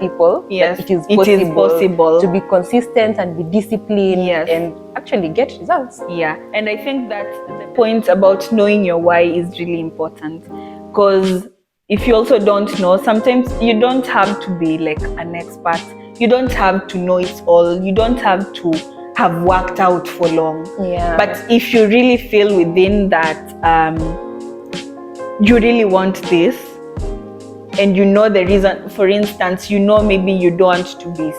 people Yes, that it is it is possible to be consistent and be disciplined Yes. and actually get results. Yeah, and I think that the point about knowing your why is really important, because if you also don't know, sometimes you don't have to be like an expert. You don't have to know it all. You don't have to have worked out for long. Yeah. But if you really feel within that you really want this, and you know the reason, for instance, you know maybe you don't want to be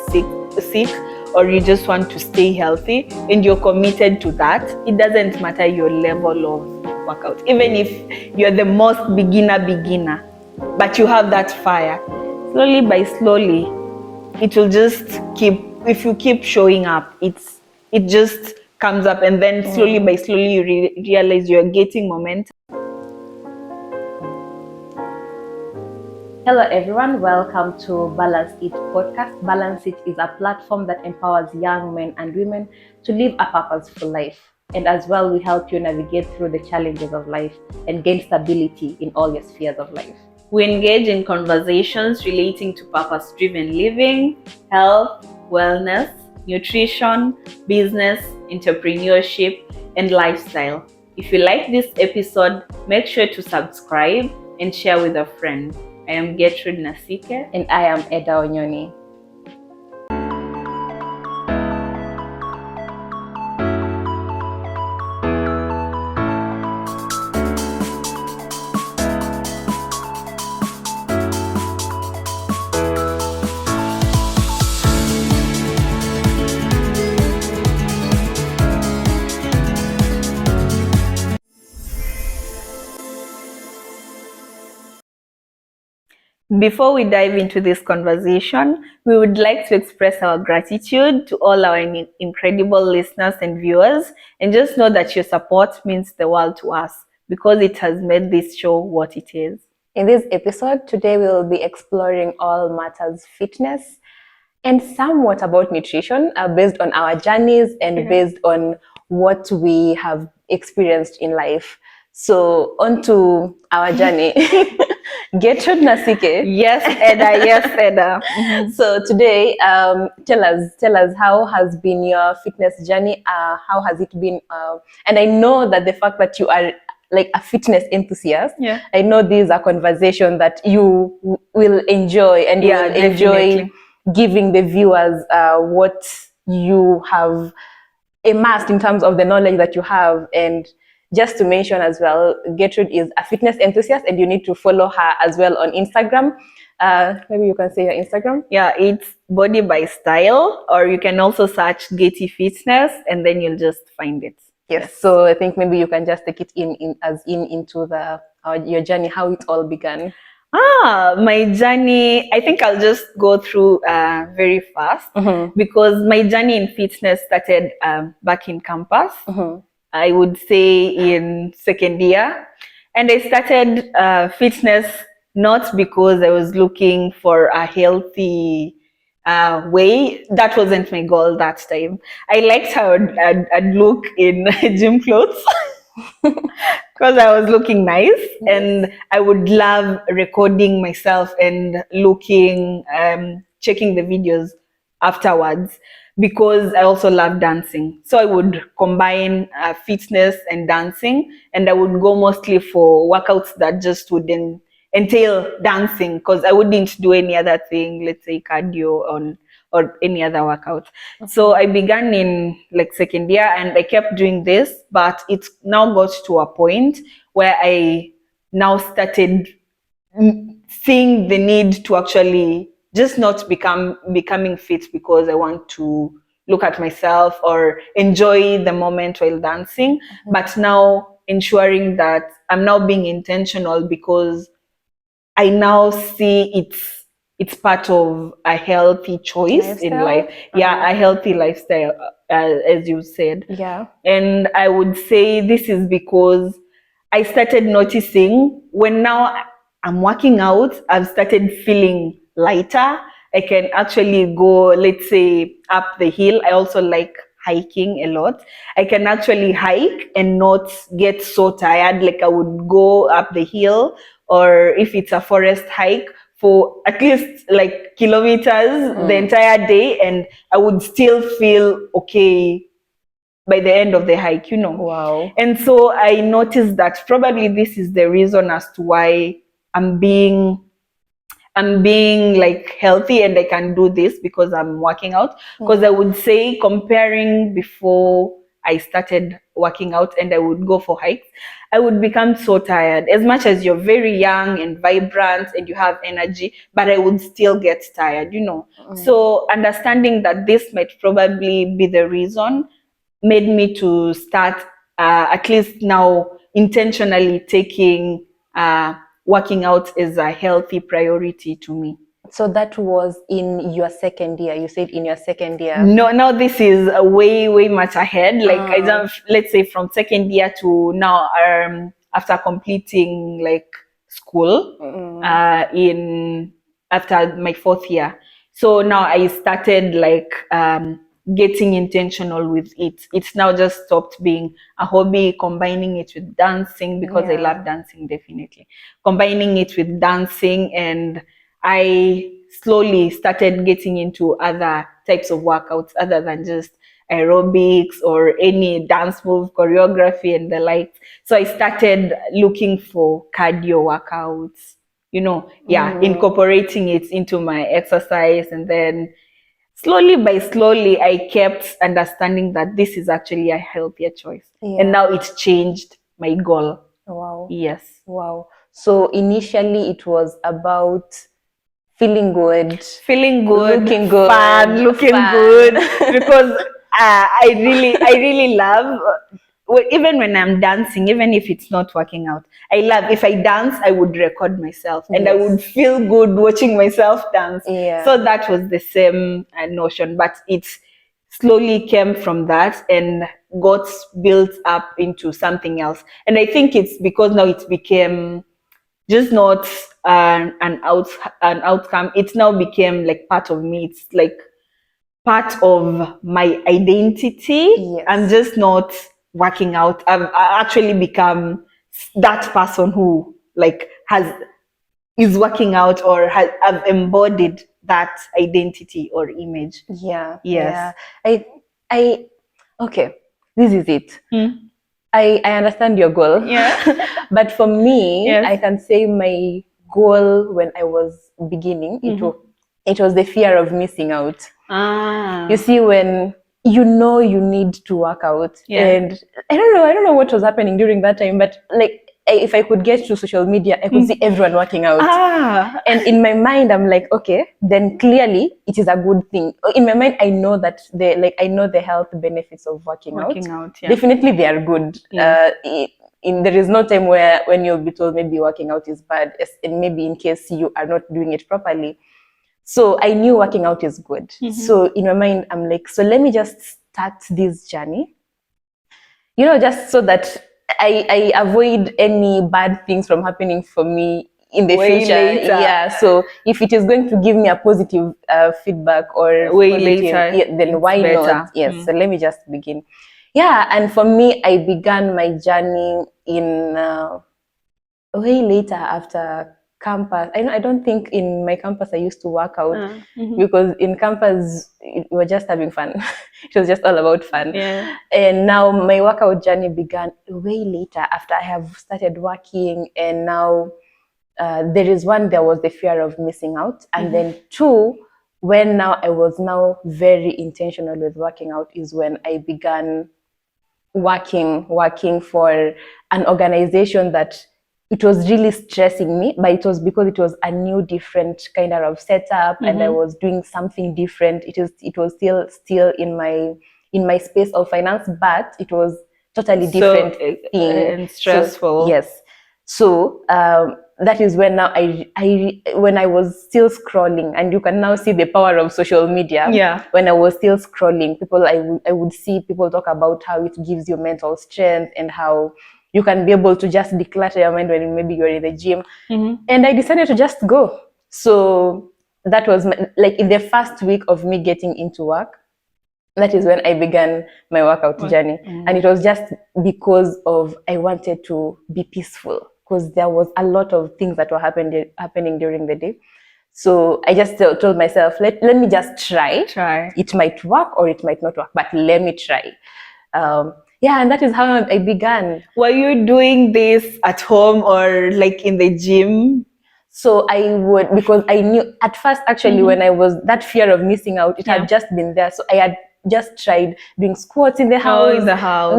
sick, or you just want to stay healthy, and you're committed to that, it doesn't matter your level of workout. Even if you're the most beginner, but you have that fire, slowly by slowly, it will just keep, if you keep showing up, it just comes up, and then slowly by slowly you realize you're getting momentum. Hello everyone, welcome to Balance It podcast. Balance It is a platform that empowers young men and women to live a purposeful life. And as well, we help you navigate through the challenges of life and gain stability in all your spheres of life. We engage in conversations relating to purpose-driven living, health, wellness, nutrition, business, entrepreneurship, and lifestyle. If you like this episode, make sure to subscribe and share with a friend. I am Gertrude Nasike. And I am Eda Onyoni. Before we dive into this conversation, we would like to express our gratitude to all our incredible listeners and viewers, and just know that your support means the world to us, because it has made this show what it is. In this episode, today we will be exploring all matters fitness and somewhat about nutrition, based on our journeys and based on what we have experienced in life. So on to our journey. Gertrude Nasike. Yes, Eda. Yes, Eda. Mm-hmm. So today, tell us how has been your fitness journey? How has it been? And I know that the fact that you are like a fitness enthusiast, I know these are conversations that you will enjoy, and you will enjoy giving the viewers what you have amassed in terms of the knowledge that you have. And just to mention as well, Gertrude is a fitness enthusiast, and you need to follow her as well on Instagram. Maybe you can say your Instagram. Yeah, it's Body by Style, or you can also search Getty Fitness, and then you'll just find it. Yes. So I think maybe you can just take it into your journey, how it all began. My journey, I think I'll just go through very fast, because my journey in fitness started back in campus. I would say in second year, and I started fitness not because I was looking for a healthy way. That wasn't my goal that time. I liked how I'd look in gym clothes because I was looking nice, and I would love recording myself and looking, checking the videos afterwards, because I also love dancing. So I would combine fitness and dancing, and I would go mostly for workouts that just wouldn't entail dancing, because I wouldn't do any other thing, let's say cardio or any other workout. So I began in like second year, and I kept doing this, but it now got to a point where I now started seeing the need to actually just not becoming fit because I want to look at myself or enjoy the moment while dancing, but now ensuring that I'm now being intentional, because I now see it's part of a healthy choice in life. Yeah, a healthy lifestyle, as you said. Yeah. And I would say this is because I started noticing when now I'm working out, I've started feeling lighter. I can actually go, let's say, up the hill. I also like hiking a lot. I can actually hike and not get so tired. Like I would go up the hill, or if it's a forest hike, for at least like kilometers the entire day, and I would still feel okay by the end of the hike, you know. Wow. And so I noticed that probably this is the reason as to why I'm being like healthy and I can do this, because I'm working out. Because I would say, comparing before I started working out and I would go for hikes, I would become so tired. As much as you're very young and vibrant and you have energy, but I would still get tired, you know. So understanding that this might probably be the reason made me to start at least now intentionally taking working out as a healthy priority to me. So that was in your second year. You said in your second year. No, now this is way much ahead. Like I jumped, let's say, from second year to now, after completing like school in after my fourth year. So now I started like getting intentional with it. It's now just stopped being a hobby, combining it with dancing, because I love dancing, definitely. Combining it with dancing, and I slowly started getting into other types of workouts other than just aerobics or any dance move, choreography and the like. So I started looking for cardio workouts, you know, incorporating it into my exercise. And then slowly by slowly, I kept understanding that this is actually a healthier choice. And now it's changed my goal. Wow. Yes. Wow. So initially it was about feeling good, looking good, fun, good, because I really love, even when I'm dancing, even if it's not working out, I love, if I dance, I would record myself and I would feel good watching myself dance. So that was the same notion, but it slowly came from that and got built up into something else. And I think it's because now it became just not an outcome. It now became like part of me. It's like part of my identity. I'm just not working out. I actually become that person who like is working out, or I've embodied that identity or image. Yeah. I okay, this is it. I understand your goal. But for me, I can say my goal when I was beginning, it was the fear of missing out. You see, when you know you need to work out, and I don't know what was happening during that time, but like, if I could get to social media, I could see everyone working out. And in my mind, I'm like, okay, then clearly it is a good thing. In my mind, I know that I know the health benefits of working out. Definitely they are good. There is no time when you'll be told maybe working out is bad, and maybe in case you are not doing it properly. So I knew working out is good. So in my mind, I'm like, so let me just start this journey, you know, just so that I avoid any bad things from happening for me in the future. Later. So if it is going to give me a positive feedback or later, then why not? So let me just begin. And for me, I began my journey in way later after campus. I don't think in my campus I used to work out, because in campus we were just having fun. It was just all about fun. And now my workout journey began way later after I have started working. And now there was the fear of missing out, and then two, when now I was now very intentional with working out, is when I began working for an organization that it was really stressing me, but it was because it was a new, different kind of setup, and I was doing something different. It was still in my space of finance, but it was totally different thing and stressful. So that is when now when I was still scrolling, and you can now see the power of social media. When I was still scrolling, I would see people talk about how it gives you mental strength and how you can be able to just declutter your mind when maybe you're in the gym. And I decided to just go. So that was like in the first week of me getting into work, that is when I began my workout journey. And it was just because of I wanted to be peaceful, because there was a lot of things that were happening during the day. So I just told myself, let me just try. It might work or it might not work, but let me try. And that is how I began. Were you doing this at home or like in the gym? So I would, because I knew at first, actually, when I was, that fear of missing out, it had just been there. So I had just tried doing squats in the house,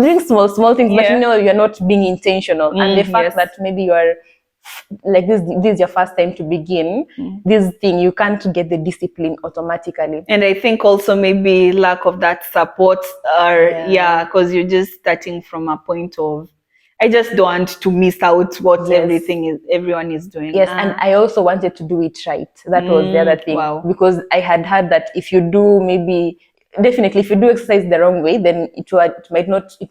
doing small things, but you're not being intentional. And the fact that maybe you are like this is your first time to begin this thing, you can't get the discipline automatically. And I think also maybe lack of that support, or because you're just starting from a point of, I just don't want to miss out what everyone is doing. Yes, and I also wanted to do it right. That was the other thing. Wow. Because I had heard that if you do definitely if you do exercise the wrong way, then it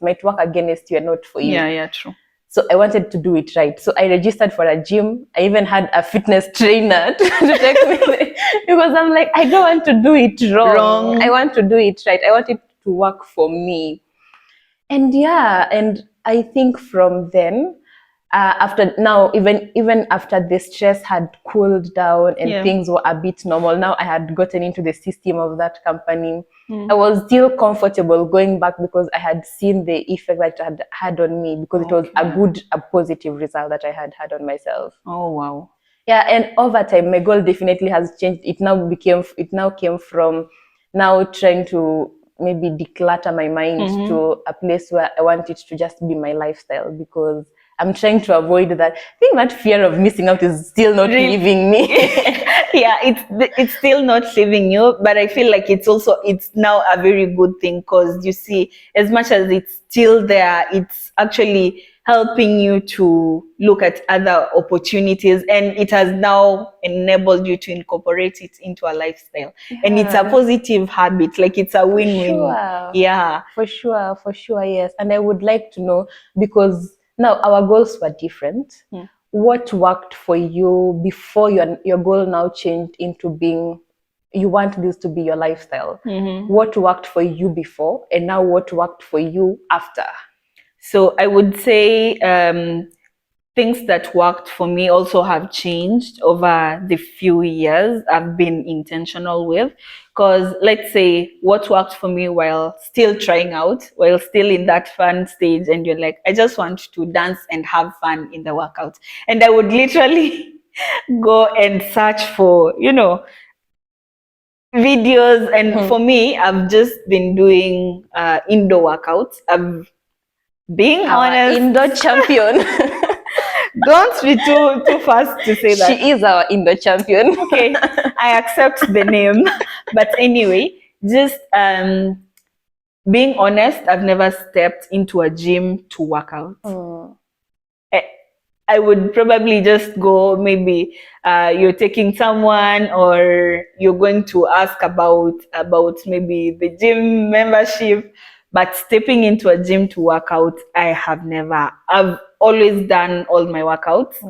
might work against you and not for you. Yeah, true. So I wanted to do it right. So I registered for a gym. I even had a fitness trainer to take me there, because I'm like, I don't want to do it wrong. I want to do it right. I want it to work for me. And and I think from then, even after the stress had cooled down and things were a bit normal, now I had gotten into the system of that company. I was still comfortable going back because I had seen the effect that it had had on me, because it was a positive result that I had had on myself. Oh, wow. Yeah, and over time, my goal definitely has changed. It now came from now trying to maybe declutter my mind to a place where I want it to just be my lifestyle, because I'm trying to avoid that. I think that fear of missing out is still not leaving me. Yeah, it's still not leaving you, but I feel like it's now a very good thing, because you see, as much as it's still there, it's actually helping you to look at other opportunities, and it has now enabled you to incorporate it into a lifestyle. And it's a positive habit, like it's a win-win. For sure, yes. And I would like to know, because now our goals were different. What worked for you before your goal now changed into being, you want this to be your lifestyle? What worked for you before, and now what worked for you after? So I would say things that worked for me also have changed over the few years I've been intentional with. Because let's say what worked for me while still trying out, while still in that fun stage, and you're like, I just want to dance and have fun in the workout. And I would literally go and search for, videos. And for me, I've just been doing indoor workouts. Being honest, indoor champion. Don't be too fast to say that. She is our indoor champion. Okay, I accept the name. But anyway, just being honest, I've never stepped into a gym to work out. I would probably just go, maybe you're taking someone, or you're going to ask about maybe the gym membership. But stepping into a gym to work out, I have never. I've always done all my workouts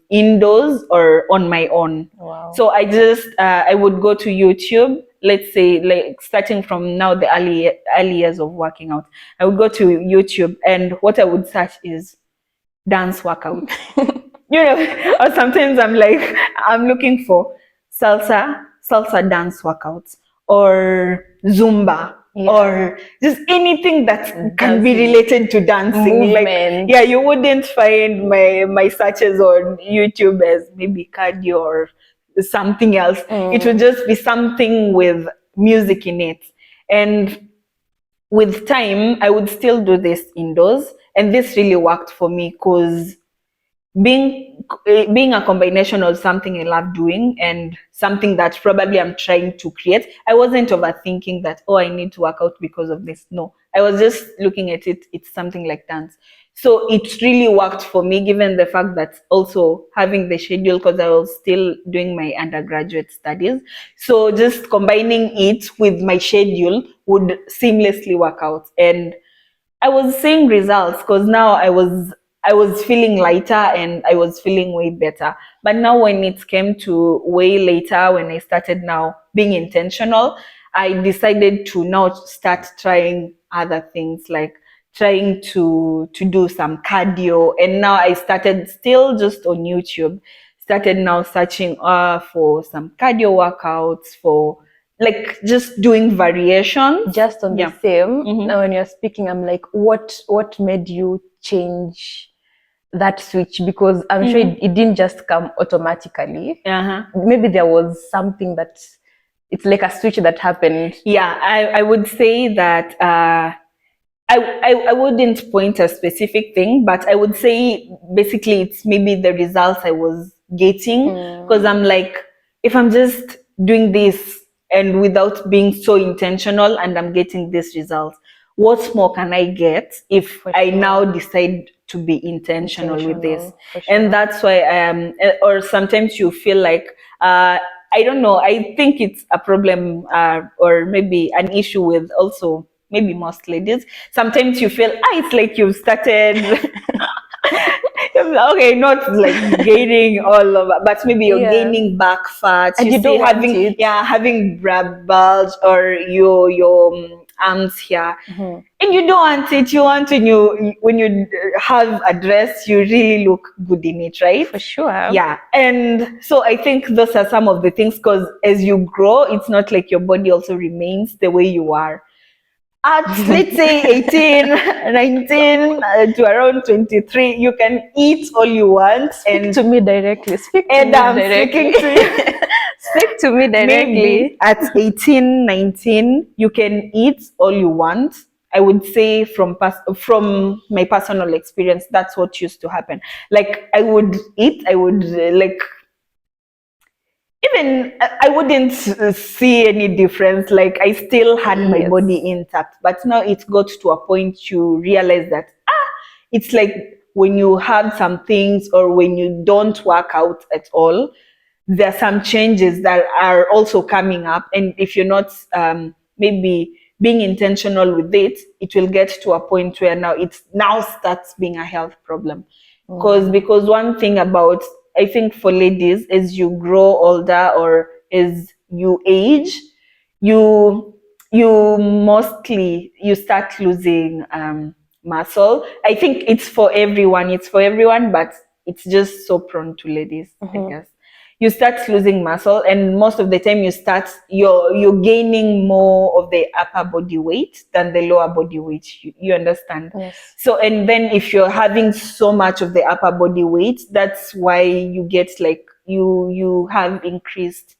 indoors or on my own. So I just I would go to YouTube. Let's say, like, starting from now, the early years of working out, I would go to YouTube, and what I would search is dance workout. Or sometimes I'm looking for salsa dance workouts, or Zumba, or just anything that can be related to dancing. Movement. Like, you wouldn't find my searches on YouTube as maybe cardio or something else. It would just be something with music in it. And with time, I would still do this indoors. And this really worked for me, because being a combination of something I love doing and something that probably I'm trying to create, I wasn't overthinking that, oh, I need to work out because of this. No, I was just looking at it. It's something like dance. So it really worked for me, given the fact that also having the schedule, because I was still doing my undergraduate studies. So just combining it with my schedule would seamlessly work out. And I was seeing results, because now I was feeling lighter and I was feeling way better. But now when it came to way later, when I started now being intentional, I decided to now start trying other things, like trying to do some cardio. And now I started still just on YouTube, started now searching for some cardio workouts, for like just doing variations. Just on the same. Now when you're speaking, I'm like, what made you change that switch? Because I'm sure it didn't just come automatically. Maybe there was something that it's like a switch that happened. Yeah, I would say that I wouldn't point a specific thing, but I would say basically it's maybe the results I was getting, because I'm like, if I'm just doing this and without being so intentional and I'm getting this result, what more can I get if I now decide to be intentional with this? And that's why or sometimes you feel like I don't know, I think it's a problem or maybe an issue with also maybe most ladies. Sometimes you feel it's like you've started okay, not like gaining all of, but maybe you're gaining back fat, and you don't having want it. Having bulge or your arms here, and you don't want it. You want when you have a dress, you really look good in it, right? For sure. Yeah, and so I think those are some of the things, because as you grow, it's not like your body also remains the way you are. At let's say 18, 19 to around 23, you can eat all you want. Speak to me directly. Speak to and me I'm directly. speaking to you. Speak to me directly. Maybe at 18, 19, you can eat all you want. I would say from my personal experience, that's what used to happen. Like I would eat, I would like, even I wouldn't see any difference. Like I still had my body intact, but now it got to a point you realize that it's like when you have some things or when you don't work out at all, there are some changes that are also coming up, and if you're not maybe being intentional with it, it will get to a point where now it now starts being a health problem. Because one thing about, I think for ladies, as you grow older or as you age, you mostly you start losing muscle. I think it's for everyone, but it's just so prone to ladies, I guess. You start losing muscle, and most of the time you're gaining more of the upper body weight than the lower body weight. You understand? Yes. So, and then if you're having so much of the upper body weight, that's why you get like you have increased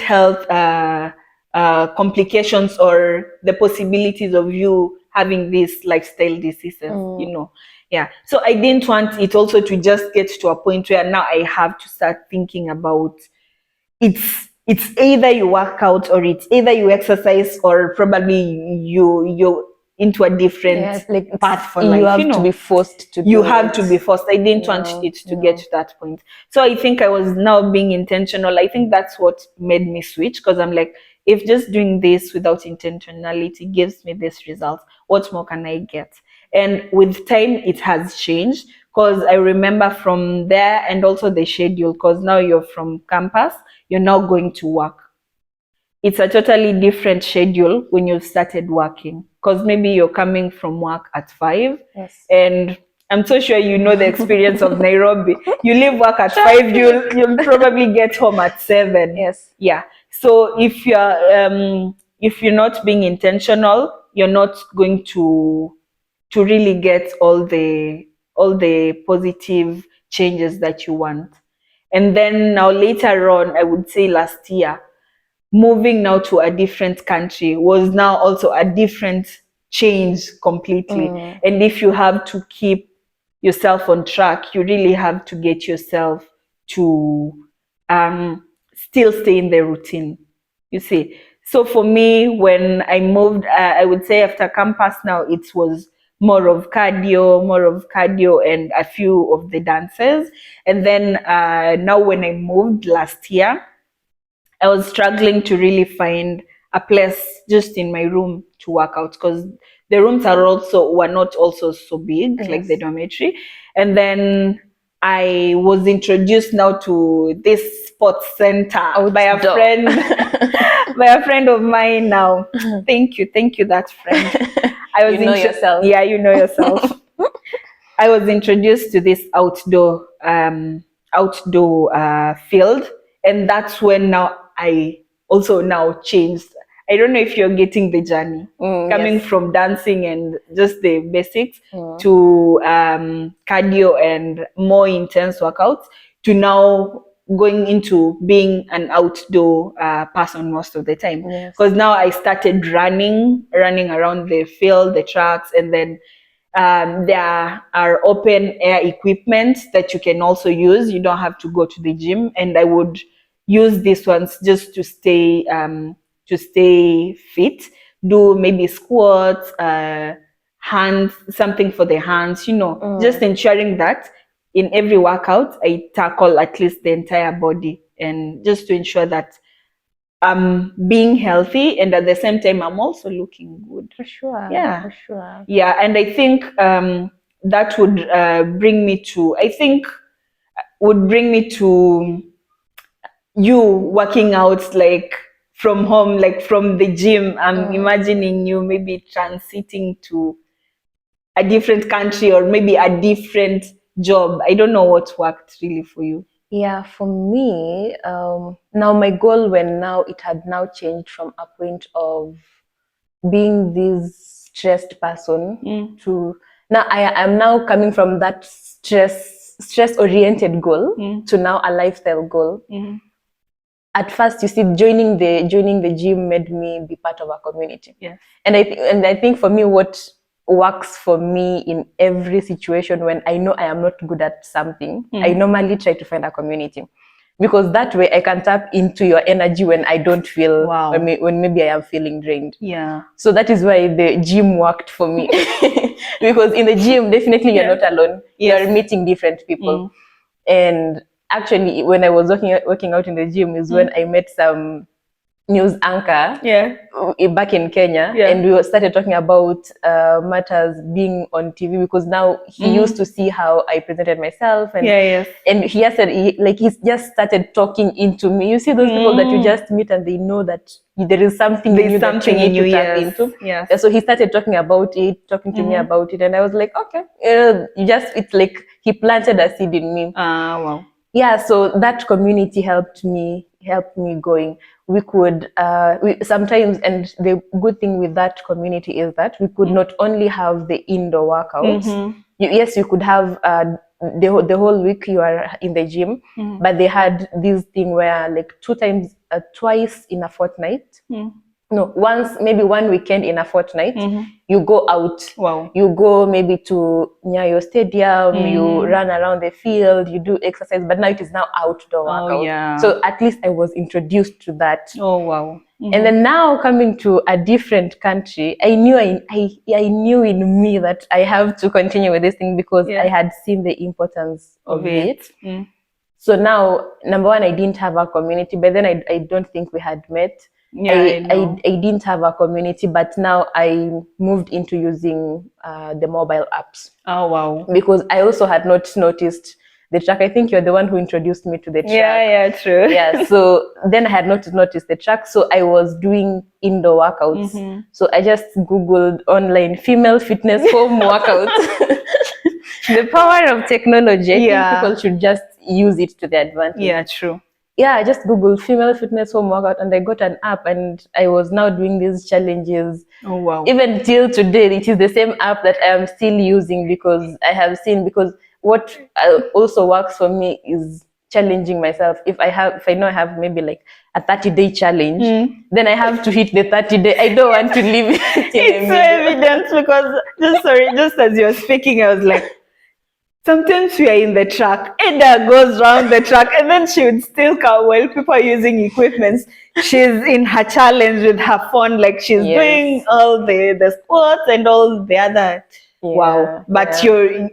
health complications, or the possibilities of you having these lifestyle diseases, Yeah. So I didn't want it also to just get to a point where now I have to start thinking about it's either you work out or it's either you exercise, or probably you're into a different path for life. You have to be forced to to be forced. I didn't want it to get to that point. So I think I was now being intentional. I think that's what made me switch, because I'm like, if just doing this without intentionality gives me this result, what more can I get? And with time, it has changed, because I remember from there, and also the schedule, because now you're from campus, you're now going to work. It's a totally different schedule when you've started working, because maybe you're coming from work at 5, and I'm so sure you know the experience of Nairobi. You leave work at 5, you'll probably get home at 7. Yes. Yeah. So if you're not being intentional, you're not going to really get all the positive changes that you want. And then now later on, I would say last year, moving now to a different country was now also a different change completely. And if you have to keep yourself on track, you really have to get yourself to still stay in the routine, you see. So for me, when I moved, I would say after campus now, it was more of cardio and a few of the dances. And then now when I moved last year, I was struggling to really find a place just in my room to work out, because the rooms were not also so big, like the dormitory. And then I was introduced now to this sports center by a friend, by a friend of mine now. Thank you, that friend. You know yourself. Yeah, you know yourself. I was introduced to this outdoor field, and that's when now I also now changed. I don't know if you're getting the journey, coming from dancing and just the basics to cardio and more intense workouts, to now going into being an outdoor person most of the time. Because now I started running around the field, the tracks, and then there are open air equipment that you can also use. You don't have to go to the gym, and I would use these ones just to stay fit. Do maybe squats, hands, something for the hands. Just ensuring that in every workout I tackle at least the entire body, and just to ensure that I'm being healthy, and at the same time I'm also looking good. For sure. Yeah. For sure. Yeah, and I think that would bring me to you working out like from home, like from the gym. I'm imagining you maybe transiting to a different country or maybe a different job. I don't know what worked really for you. Yeah, for me, now my goal, when now it had now changed from a point of being this stressed person to now I am now coming from that stress oriented goal to now a lifestyle goal. At first, you see, joining the gym made me be part of a community. Yes. And I think for me, what works for me in every situation when I know I am not good at something, I normally try to find a community, because that way I can tap into your energy when I don't feel, when maybe I am feeling drained. Yeah. So that is why the gym worked for me. Because in the gym, definitely you're not alone. You're meeting different people. And actually, when I was working out in the gym is when I met some news anchor back in Kenya, and we started talking about matters being on TV, because now he used to see how I presented myself, and and he said he just started talking into me. You see those people that you just meet and they know that there is something in you that you need to tap into. Yes. So he started talking to me about it, and I was like, okay, it's like he planted a seed in me. Wow. Yeah, so that community helped me going. We could sometimes, and the good thing with that community is that we could not only have the indoor workouts. Yes, you could have the whole week you are in the gym, but they had this thing where like twice in a fortnight. No, maybe one weekend in a fortnight, you go out. Wow. You go maybe to near your stadium, you run around the field, you do exercise, but now it is now outdoor workout. Yeah. So at least I was introduced to that. Oh, wow. And then now coming to a different country, I knew in me that I have to continue with this thing, because I had seen the importance of it. So now, number one, I didn't have a community, but then I don't think we had met. I didn't have a community, but now I moved into using the mobile apps. Oh, wow. Because I also had not noticed the track. I think you're the one who introduced me to the track. Yeah, true. Yeah, so then I had not noticed the track, so I was doing indoor workouts. So I just Googled online female fitness home workouts. The power of technology. I think people should just use it to their advantage. Yeah, true. Yeah, I just Googled female fitness home workout, and I got an app, and I was now doing these challenges. Oh, wow. Even till today, it is the same app that I am still using, because I have seen, because what also works for me is challenging myself. If I know I have maybe like a 30-day challenge, then I have to hit the 30-day. I don't want to leave it. It's so evident, because just as you're speaking, I was like, sometimes we are in the truck, Ada goes round the truck, and then she would still come while people are using equipment. She's in her challenge with her phone, like she's doing all the squats and all the other. Wow. But you're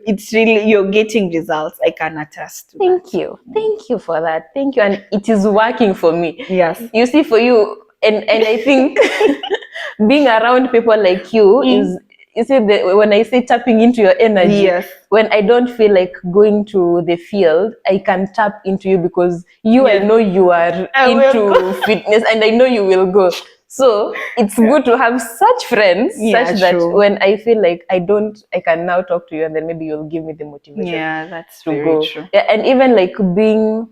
getting results. I can attest to that. Thank you for that. Thank you. And it is working for me. Yes. You see, for you, and I think being around people like you is, you see, when I say tapping into your energy, when I don't feel like going to the field, I can tap into you, because I know you are into fitness, and I know you will go. So it's good to have such friends, such that when I feel like I can now talk to you, and then maybe you'll give me the motivation. Yeah, that's to very go. true. Yeah, and even like being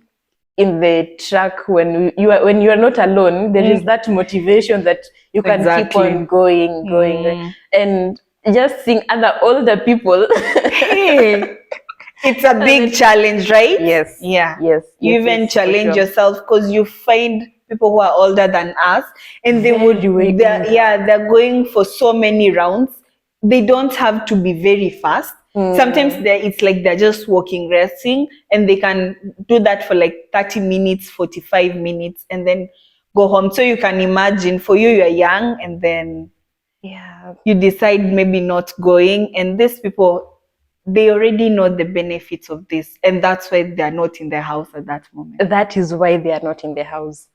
in the track when you are not alone, there is that motivation that you can keep on going, and just seeing other older people. Hey, it's a big challenge, right? Yes. Yeah. Yes. You even challenge yourself because you find people who are older than us, and they're going for so many rounds. They don't have to be very fast. Sometimes it's like they're just walking, resting, and they can do that for like 30 minutes, 45 minutes, and then go home. So you can imagine, for you, you're young, and then you decide maybe not going, and these people, they already know the benefits of this, and that's why they're not in the house at that moment. That is why they are not in the house.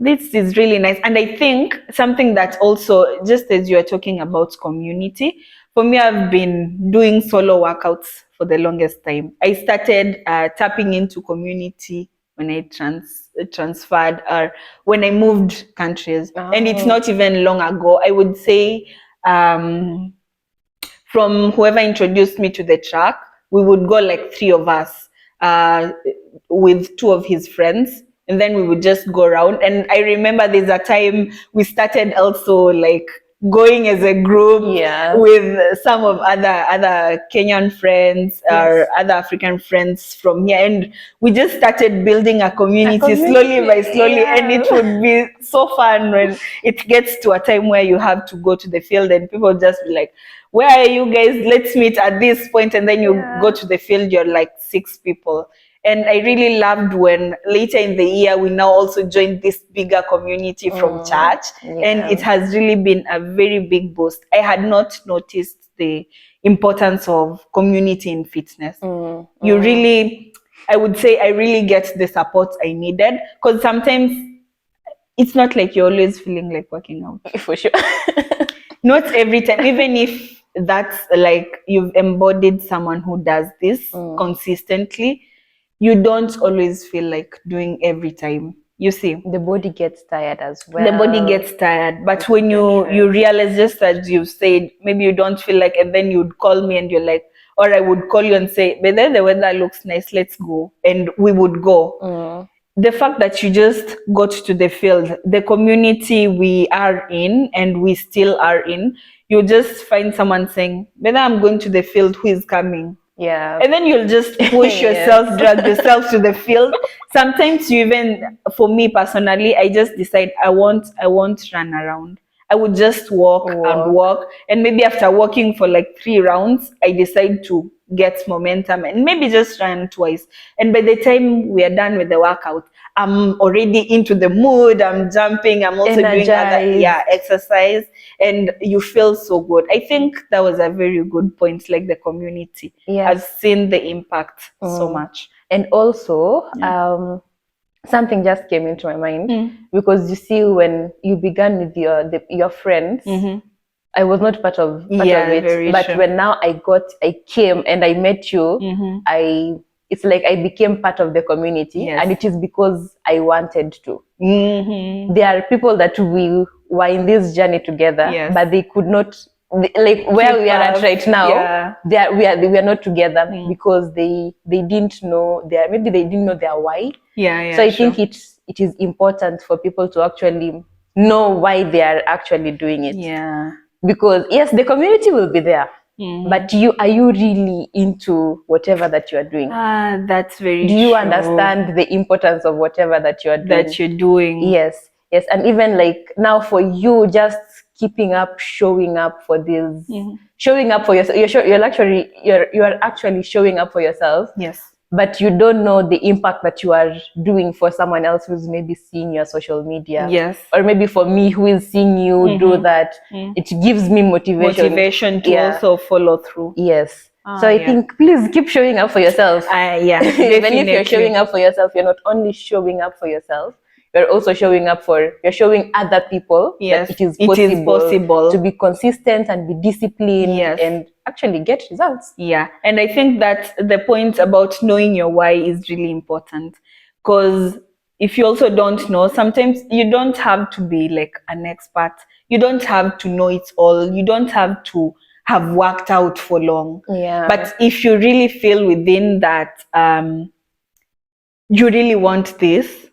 This is really nice. And I think something that also, just as you are talking about community, for me, I've been doing solo workouts for the longest time. I started tapping into community when I transferred, or when I moved countries. And it's not even long ago. I would say from whoever introduced me to the track, we would go like 3 of us with 2 of his friends, and then we would just go around. And I remember there's a time we started also like going as a group with some of other Kenyan friends or other African friends from here, and we just started building a community slowly by slowly. And it would be so fun when it gets to a time where you have to go to the field and people just be like, where are you guys? Let's meet at this point. And then you go to the field, you're like 6 people. And I really loved when later in the year, we now also joined this bigger community from church. And it has really been a very big boost. I had not noticed the importance of community in fitness. You really, I would say I really get the support I needed, because sometimes it's not like you're always feeling like working out. For sure. Not every time, even if that's like you've embodied someone who does this consistently, you don't always feel like doing every time. You see, the body gets tired as well. The body gets tired. But when you realize, just as you said, maybe you don't feel like, and then you'd call me and you're like, or I would call you and say, but then the weather looks nice, let's go. And we would go. The fact that you just got to the field, the community we are in and we still are in, you just find someone saying, whether I'm going to the field, who is coming? Yeah. And then you'll just push yourself, drag yourself to the field. Sometimes you even, for me personally, I just decide I won't run around. I would just walk and walk. And maybe after walking for like 3 rounds, I decide to get momentum and maybe just run twice. And by the time we are done with the workout, I'm already into the mood. I'm jumping. I'm also doing other exercise, and you feel so good. I think that was a very good point. Like the community has seen the impact so much. And also, something just came into my mind, because you see, when you began with your friends, I was not part of it, but when now I came and I met you, it's like I became part of the community, and it is because I wanted to. There are people that we were in this journey together, but they could not, like where we are at right now. We are not together because they didn't know maybe they didn't know their why. So I think it is important for people to actually know why they are actually doing it. Because yes, the community will be there, but are you really into whatever that you are doing? That's very true. Do you understand the importance of whatever that you are doing? Yes. And even like now, for you, just keeping up, showing up for this, showing up for yourself. You are actually showing up for yourself. But you don't know the impact that you are doing for someone else who's maybe seeing your social media. Or maybe for me, who is seeing you do that, it gives me motivation to also follow through. So I think, please keep showing up for yourself. Even if you're showing up for yourself, you're not only showing up for yourself, you're also showing other people that it is possible to be consistent and be disciplined and actually get results. And I think that the point about knowing your why is really important, because if you also don't know, sometimes you don't have to be like an expert. You don't have to know it all. You don't have to have worked out for long. Yeah. But if you really feel within that you really want this,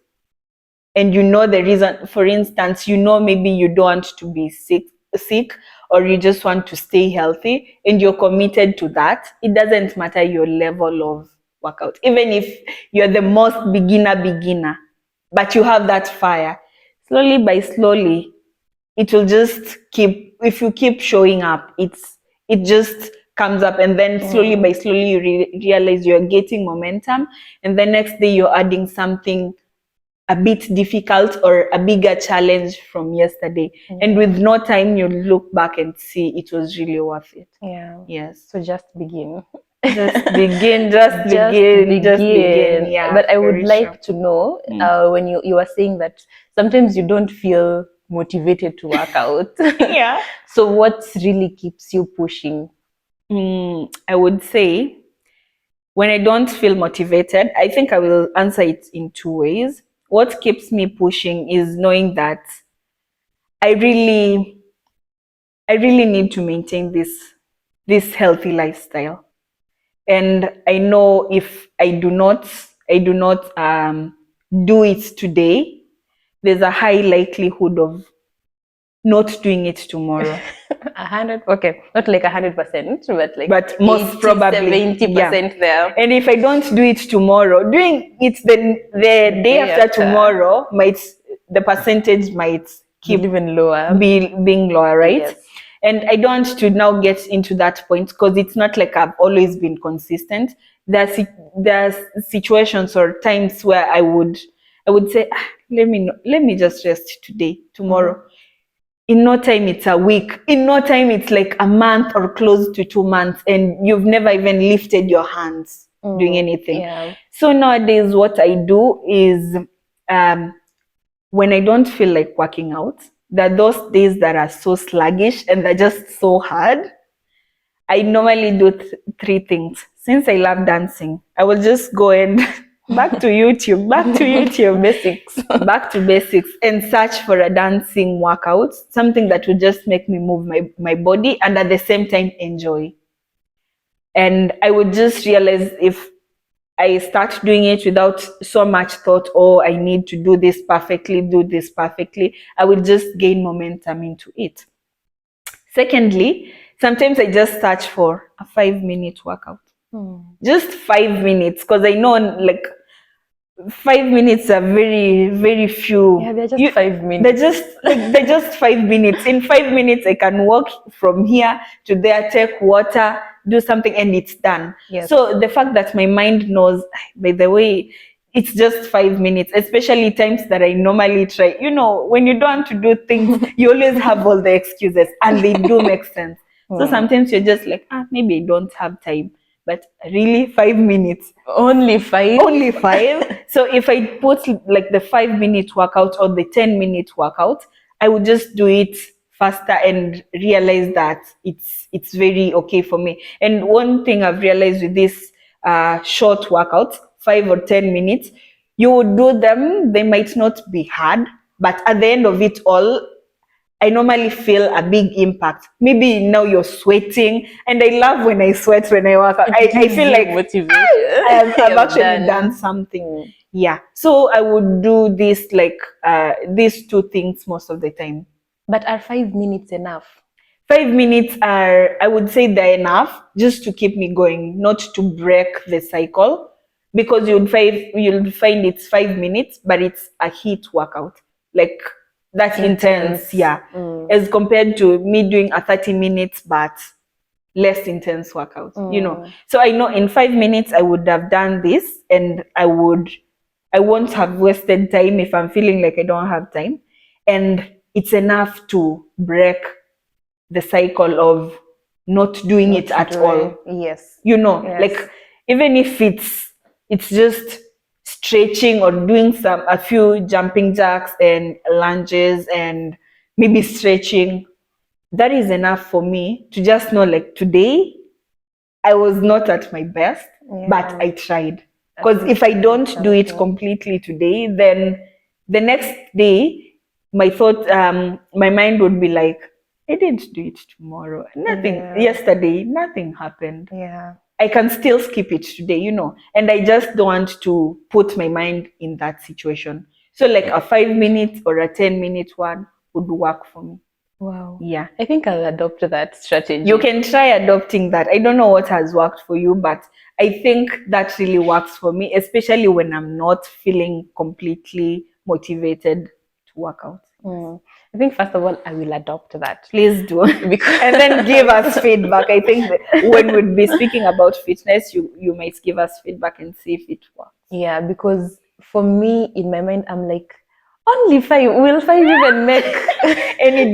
and you know the reason, for instance, you know maybe you don't want to be sick, or you just want to stay healthy, and you're committed to that, it doesn't matter your level of workout. Even if you're the most beginner, but you have that fire, slowly by slowly, it will just keep, if you keep showing up, it just comes up, and then slowly by slowly you realize you're getting momentum, and the next day you're adding something a bit difficult or a bigger challenge from yesterday. And with no time, you look back and see it was really worth it. Yeah. Yes. So just begin. Just begin. Yeah. But I would like to know, when you were saying that sometimes you don't feel motivated to work out. Yeah. So what really keeps you pushing? I would say when I don't feel motivated, I think I will answer it in two ways. What keeps me pushing is knowing that I really need to maintain this healthy lifestyle. And I know if I do not do it today, there's a high likelihood of not doing it tomorrow. 100, okay, not like 100%, but like, but most 80, probably 70% there. And if I don't do it tomorrow, doing it the day after tomorrow, the percentage might keep even lower, being lower, right? Yes. And I don't want to now get into that point, because it's not like I've always been consistent. There's situations or times where I would say, let me just rest today, tomorrow. In no time it's a week, in no time it's like a month or close to 2 months, and you've never even lifted your hands doing anything. Yeah. So nowadays what I do is, when I don't feel like working out, there are those days that are so sluggish and they're just so hard. I normally do three things. Since I love dancing, I will just go and back to YouTube, basics, back to basics, and search for a dancing workout, something that will just make me move my body and at the same time enjoy. And I would just realize, if I start doing it without so much thought, oh, I need to do this perfectly, I will just gain momentum into it. Secondly, sometimes I just search for a 5-minute workout. Just 5 minutes, because I know like 5 minutes are very, very few. Yeah, they're just 5 minutes. They're just 5 minutes. In 5 minutes, I can walk from here to there, take water, do something, and it's done. Yes. So the fact that my mind knows, by the way, it's just 5 minutes, especially times that I normally try. You know, when you don't want to do things, you always have all the excuses, and they do make sense. So sometimes you're just like, maybe I don't have time. But really, 5 minutes. Only 5? Only 5. So if I put like the 5-minute workout or the 10-minute workout, I would just do it faster and realize that it's very okay for me. And one thing I've realized with this short workouts, 5 or 10 minutes, you would do them, they might not be hard, but at the end of it all, I normally feel a big impact. Maybe now you're sweating, and I love when I sweat when I work out. I feel like I've actually done something. Yeah. So I would do this, like these two things most of the time. But are 5 minutes enough? 5 minutes are, I would say, they're enough just to keep me going, not to break the cycle, because you'll find it's 5 minutes, but it's a HIIT workout. Like, that's intense, yeah. As compared to me doing a 30 minutes but less intense workout, you know. So I know in 5 minutes I would have done this, and I won't have wasted time if I'm feeling like I don't have time. And it's enough to break the cycle of not doing it at all. Yes. You know, like, even if it's just stretching or doing a few jumping jacks and lunges and maybe stretching, that is enough for me to just know, like, today I was not at my best, but I tried. Because if I don't do it completely today, then the next day, my thought, my mind would be like, I didn't do it tomorrow. Nothing, yesterday, nothing happened. Yeah. I can still skip it today, you know. And I just don't want to put my mind in that situation. So like a 5 minute or a 10-minute one would work for me. Wow. Yeah. I think I'll adopt that strategy. You can try adopting that. I don't know what has worked for you, but I think that really works for me, especially when I'm not feeling completely motivated to work out. I think first of all, I will adopt that. Please do. And then give us feedback. I think that when we'll be speaking about fitness, you might give us feedback and see if it works. Yeah, because for me, in my mind, I'm like, only 5. Will 5 even make any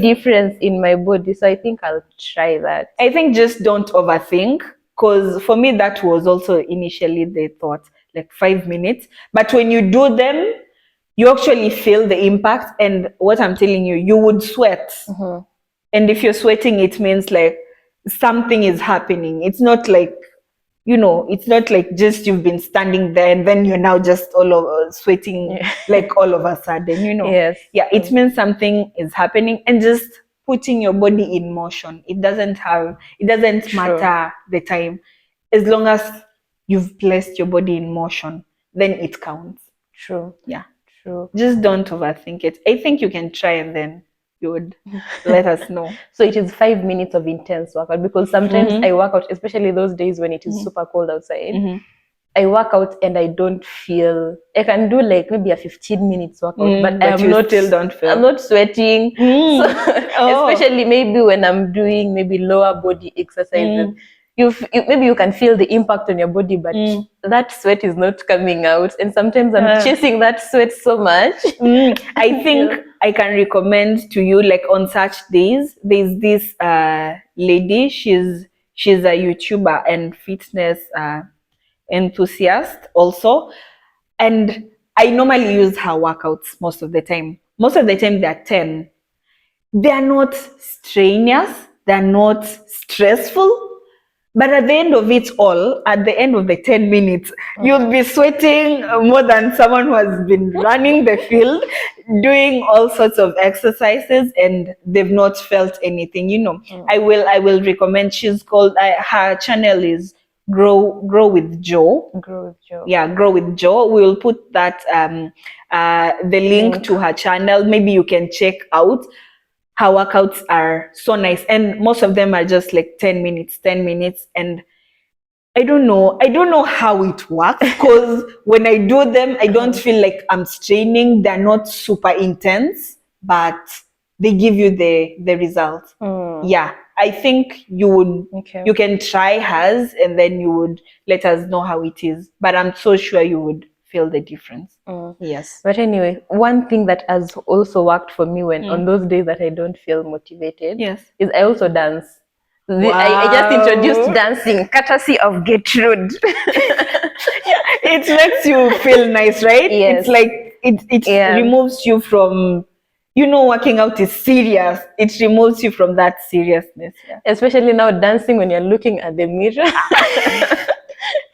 difference in my body? So I think I'll try that. I think just don't overthink, because for me that was also initially the thought, like 5 minutes. But when you do them, you actually feel the impact. And what I'm telling you, you would sweat. And if you're sweating, it means like something is happening. It's not like, you know, it's not like just you've been standing there and then you're now just all over sweating like all of a sudden, you know. Yes. Yeah, it means something is happening, and just putting your body in motion. It doesn't matter the time. As long as you've placed your body in motion, then it counts. True. Yeah. True. Just don't overthink it. I think you can try, and then you would let us know. So it is 5 minutes of intense workout, because sometimes I work out, especially those days when it is super cold outside. I work out and I don't feel. I can do like maybe a 15 minutes workout, but I'm not sweating. So, especially maybe when I'm doing maybe lower body exercises, maybe you can feel the impact on your body, but that sweat is not coming out. And sometimes I'm chasing that sweat so much. I think I can recommend to you, like on such days, there's this lady. She's a YouTuber and fitness enthusiast also, and I normally use her workouts most of the time. They're 10. They're not strenuous, they're not stressful, but at the end of it all, at the end of the 10 minutes, you'll be sweating more than someone who has been running the field, doing all sorts of exercises, and they've not felt anything, you know. I will recommend. She's called, her channel is Grow with Jo. Yeah, Grow with Jo. We will put that the link to her channel. Maybe you can check out. Her workouts are so nice, and most of them are just like 10 minutes. And I don't know how it works, because when I do them, I don't feel like I'm straining. They're not super intense, but they give you the result. Yeah, I think you can try hers, and then you would let us know how it is. But I'm so sure you would feel the difference. Yes. But anyway, one thing that has also worked for me when on those days that I don't feel motivated, is I also dance. I just introduced dancing, courtesy of Gertrude. It makes you feel nice, right? Yes. It's like it removes you from, you know, working out is serious. It removes you from that seriousness. Yeah. Especially now dancing when you're looking at the mirror.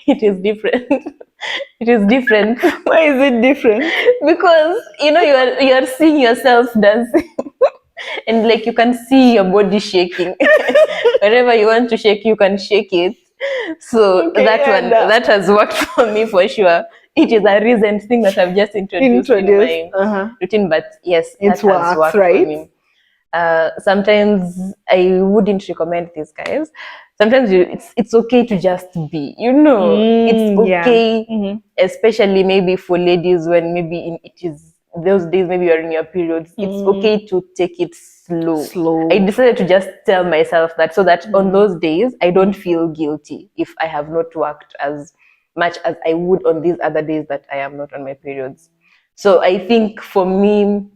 It is different. It is different. Why is it different? Because you know you are seeing yourself dancing, and like you can see your body shaking. Wherever you want to shake, you can shake it. So that has worked for me for sure. It is a recent thing that I've just introduced. In my routine, but yes, it works, right? For me. Sometimes I wouldn't recommend these guys. Sometimes it's okay to just be, you know, it's okay, especially maybe for ladies when maybe it is those days, maybe you're in your periods. It's okay to take it slow. I decided to just tell myself that, so that on those days I don't feel guilty if I have not worked as much as I would on these other days that I am not on my periods. So I think for me,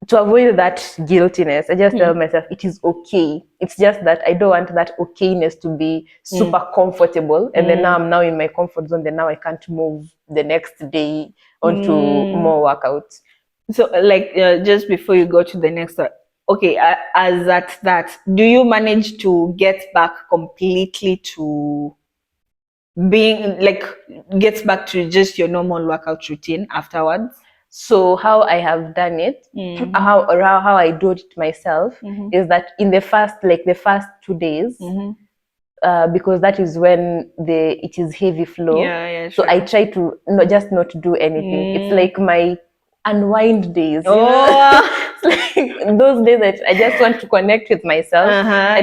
to avoid that guiltiness, I just tell myself it is okay. It's just that I don't want that okayness to be super comfortable. And then now I'm now in my comfort zone. Then now I can't move the next day onto more workouts. So like just before you go to the next one, okay, as at that, do you manage to get back completely to being like gets back to just your normal workout routine afterwards? So how I have done it, how I do it myself, is that in the first 2 days, because that is when it is heavy flow. So I try to not do anything. It's like my unwind days. It's like those days that I just want to connect with myself. I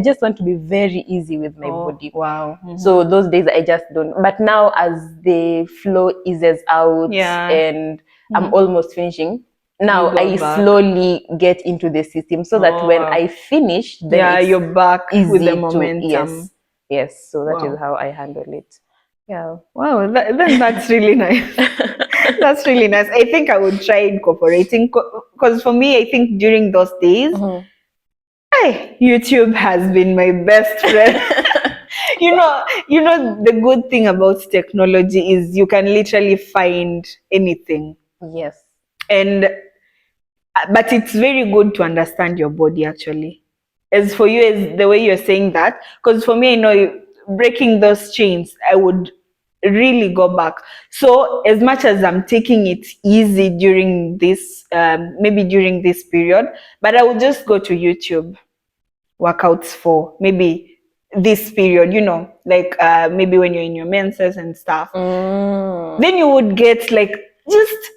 just want to be very easy with my body. Wow. So those days I just don't. But now as the flow eases out and I'm almost finishing, now I slowly get into the system so that when I finish, then it's you're back easy with the momentum. Yes. So that is how I handle it. Yeah. Wow, that's really nice. That's really nice. I think I would try incorporating, because for me, I think during those days, YouTube has been my best friend. you know, the good thing about technology is you can literally find anything. Yes. But it's very good to understand your body, actually. As for you, as the way you're saying that, because for me, I know breaking those chains, I would really go back. So as much as I'm taking it easy during this, maybe during this period, but I will just go to YouTube workouts for maybe this period, like maybe when you're in your menses and stuff. Then you would get like just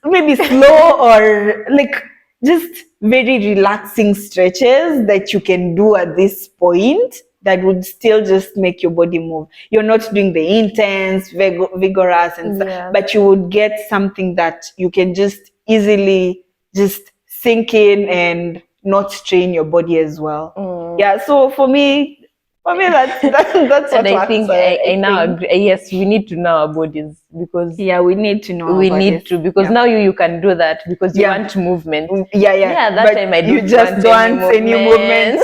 maybe slow or like just very relaxing stretches that you can do at this point that would still just make your body move. You're not doing the intense, vigorous and stuff, but you would get something that you can just easily just sink in and not strain your body as well. Yeah, so for me that's what And I works. think I now agree. Yes, we need to know our bodies because we need to know. Because now you can do that because you want movement. That but time I you just don't want any movement.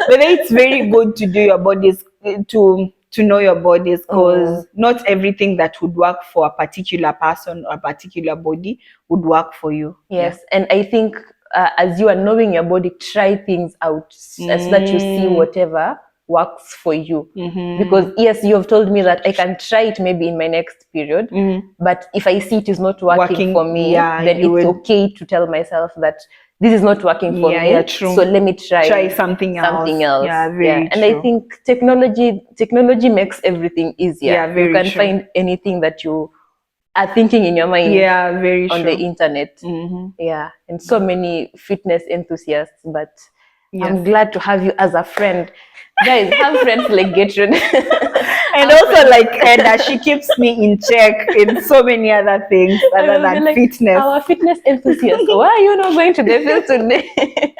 But it's very good to do your bodies, to know your bodies, because not everything that would work for a particular person or a particular body would work for you. Yes, and I think as you are knowing your body, try things out so that you see whatever works for you. Because yes, you have told me that I can try it maybe in my next period, but if I see it is not working for me, then it's okay to tell myself that this is not working for me. True. So let me try something else. And I think technology makes everything easier. You can find anything that you are thinking in your mind on the internet. And so many fitness enthusiasts, but I'm glad to have you as a friend. Guys, have friends like Gertrude. And also like Eda, she keeps me in check in so many other things other than like, fitness. Our fitness enthusiast. Why are you not going to the field today?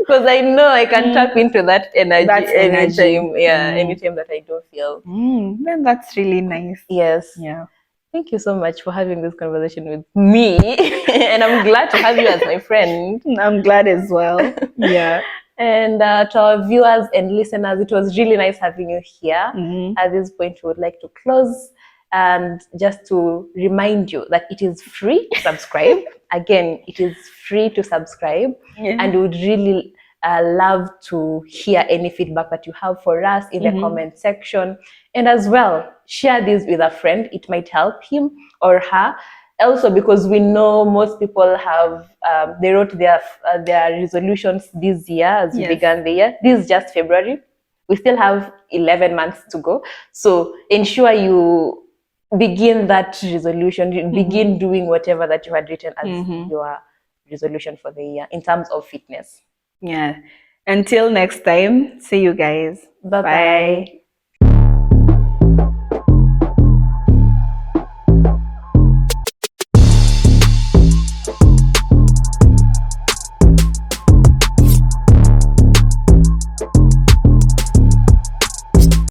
Because I know I can tap into that energy anytime. Anytime that I don't feel. Then that's really nice. Yes. Yeah. Thank you so much for having this conversation with me. And I'm glad to have you as my friend. I'm glad as well. Yeah. And to our viewers and listeners, it was really nice having you here. At this point, we would like to close and just to remind you that it is free to subscribe. Again, it is free to subscribe. And we would really love to hear any feedback that you have for us in the comment section. And as well, share this with a friend. It might help him or her. Also, because we know most people have, they wrote their resolutions this year as we began the year. This is just February. We still have 11 months to go. So ensure you begin that resolution, begin doing whatever that you had written as your resolution for the year in terms of fitness. Yeah. Until next time, see you guys. Bye-bye.